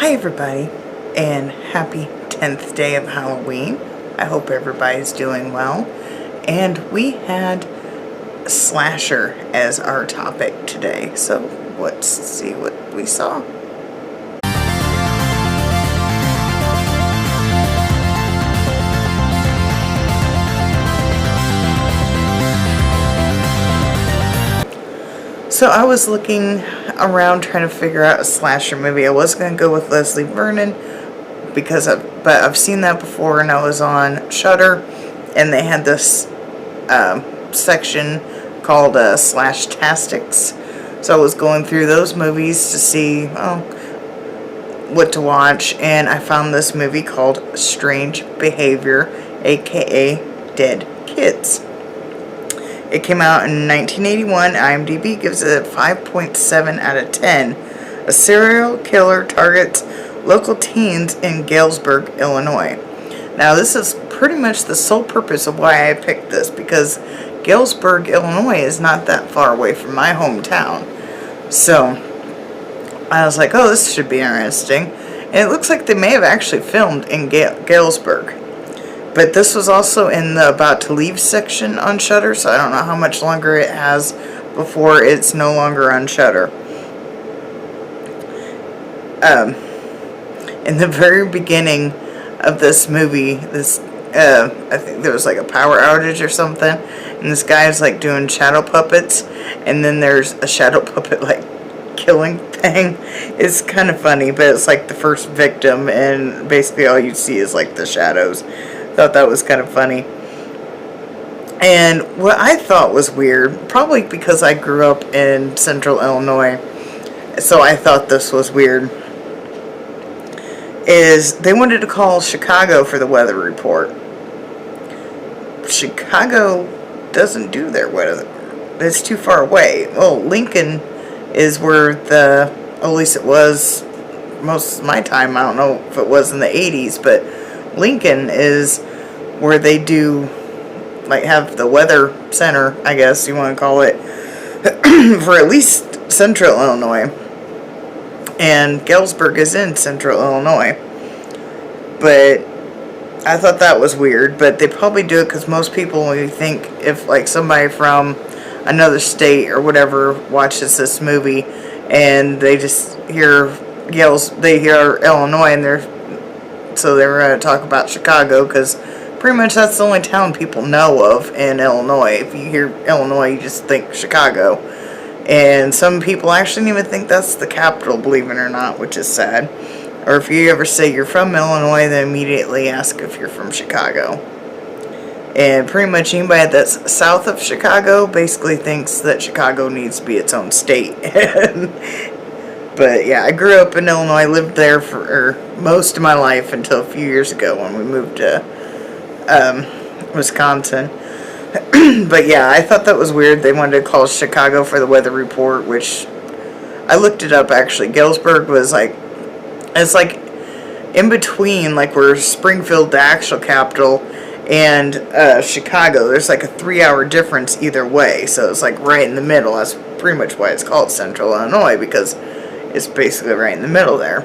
Hi everybody, and happy 10th day of Halloween. I hope everybody's doing well. And we had slasher as our topic today, so let's see what we saw. So I was looking around trying to figure out a slasher movie. I was going to go with Leslie Vernon but I've seen that before, and I was on Shudder, and they had this section called Slash-tastics. So I was going through those movies to see what to watch, and I found this movie called Strange Behavior, aka Dead Kids. It came out in 1981. IMDb gives it a 5.7 out of 10. A serial killer targets local teens in Galesburg, Illinois. Now, this is pretty much the sole purpose of why I picked this, because Galesburg, Illinois is not that far away from my hometown. So, I was like, oh, this should be interesting. And it looks like they may have actually filmed in Galesburg. But this was also in the About to Leave section on Shudder, so I don't know how much longer it has before it's no longer on Shudder. In the very beginning of this movie, I think there was like a power outage or something, and this guy is like doing shadow puppets, and then there's a shadow puppet like killing thing. It's kind of funny, but it's like the first victim, and basically all you see is like the shadows. Thought that was kind of funny. And what I thought was weird, probably because I grew up in central Illinois, so I thought this was weird, is they wanted to call Chicago for the weather report. Chicago doesn't do their weather. It's too far away. Well, Lincoln is where at least it was most of my time. I don't know if it was in the 80s, but Lincoln is where they do, like, have the weather center, I guess you want to call it, for at least central Illinois. And Galesburg is in central Illinois. But I thought that was weird, but they probably do it because most people, when you think, if, like, somebody from another state or whatever watches this movie, and they just hear Illinois, and they're going to talk about Chicago, because pretty much that's the only town people know of in Illinois. If you hear Illinois, you just think Chicago. And some people actually don't even think that's the capital, believe it or not, which is sad. Or if you ever say you're from Illinois, they immediately ask if you're from Chicago. And pretty much anybody that's south of Chicago basically thinks that Chicago needs to be its own state. But yeah, I grew up in Illinois, lived there for most of my life until a few years ago when we moved to Wisconsin. But yeah, I thought that was weird. They wanted to call Chicago for the weather report, which I looked it up actually. Galesburg was it's like in between, like where Springfield, the actual capital, and Chicago. There's like a 3-hour difference either way, so it's like right in the middle. That's pretty much why it's called Central Illinois, because it's basically right in the middle there.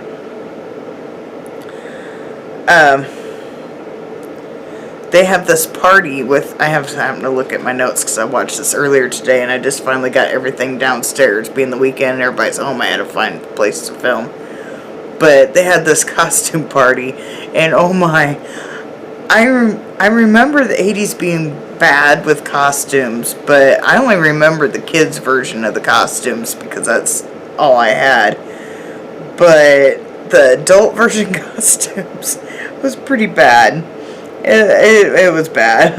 They have this party with, I have to look at my notes because I watched this earlier today, and I just finally got everything downstairs. Being the weekend and everybody's home, I had to find a place to film. But they had this costume party, and oh my, I remember the 80s being bad with costumes, but I only remember the kids' version of the costumes because that's all I had. But the adult version costumes was pretty bad. It was bad.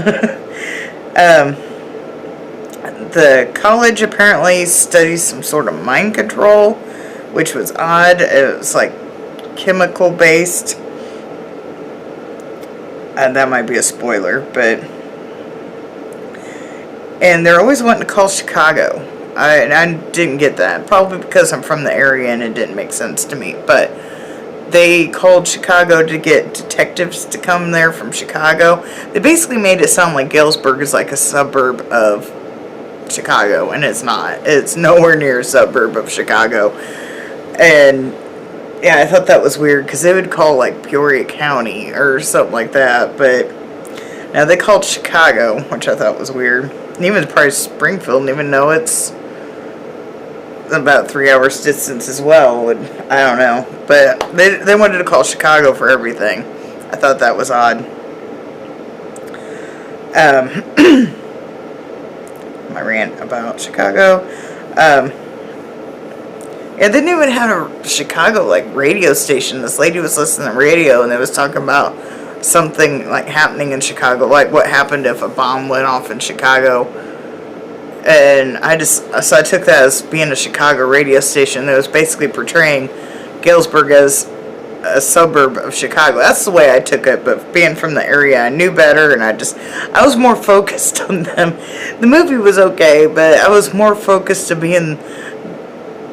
The college apparently studies some sort of mind control, which was odd. It was like chemical based. That might be a spoiler, but... And they're always wanting to call Chicago. I didn't get that. Probably because I'm from the area and it didn't make sense to me. But they called Chicago to get detectives to come there from Chicago. They basically made it sound like Galesburg is like a suburb of Chicago, and it's not. It's nowhere near a suburb of Chicago. And Yeah, I thought that was weird because they would call like Peoria County or something like that, but now they called Chicago, which I thought was weird. And even probably Springfield, didn't even know it's about 3 hours distance as well. And I don't know, but they wanted to call Chicago for everything. I thought that was odd. My rant about Chicago. Yeah, they didn't even have a Chicago like radio station. This lady was listening to the radio and they was talking about something like happening in Chicago, like what happened if a bomb went off in Chicago. And I took that as being a Chicago radio station that was basically portraying Galesburg as a suburb of Chicago. That's the way I took it, but being from the area, I knew better, and I was more focused on them. The movie was okay, but I was more focused to being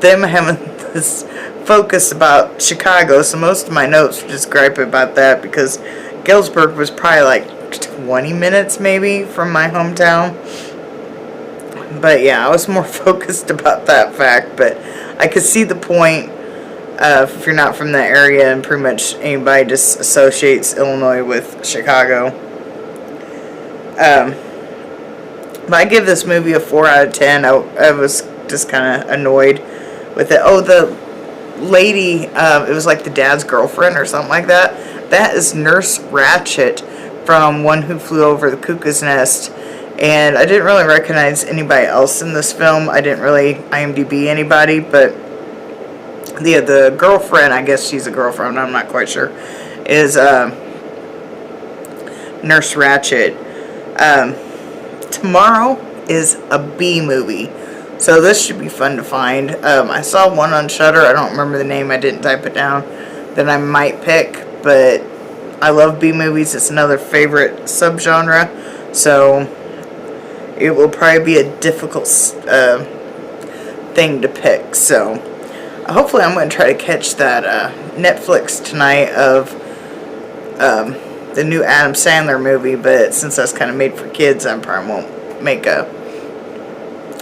them having this focus about Chicago, so most of my notes were just griping about that, because Galesburg was probably like 20 minutes maybe from my hometown. But yeah, I was more focused about that fact, but I could see the point if you're not from that area, and pretty much anybody just associates Illinois with Chicago. But I give this movie a 4 out of 10. I was just kind of annoyed with it. Oh, the lady, it was like the dad's girlfriend or something like that. That is Nurse Ratched from One Who Flew Over the Cuckoo's Nest. And I didn't really recognize anybody else in this film. I didn't really IMDb anybody, but the girlfriend, I guess she's a girlfriend, I'm not quite sure, is Nurse Ratched. Tomorrow is a B movie, so this should be fun to find. I saw one on Shudder. I don't remember the name, I didn't type it down, that I might pick, but I love B movies. It's another favorite subgenre, so it will probably be a difficult thing to pick. So hopefully I'm going to try to catch that Netflix tonight of the new Adam Sandler movie, but since that's kind of made for kids, I probably won't make a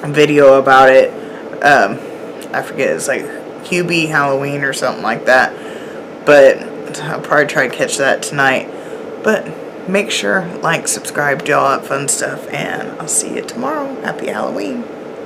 video about it. I forget, it's like Hubie Halloween or something like that, but I'll probably try to catch that tonight. But make sure, like, subscribe, do all that fun stuff, and I'll see you tomorrow. Happy Halloween.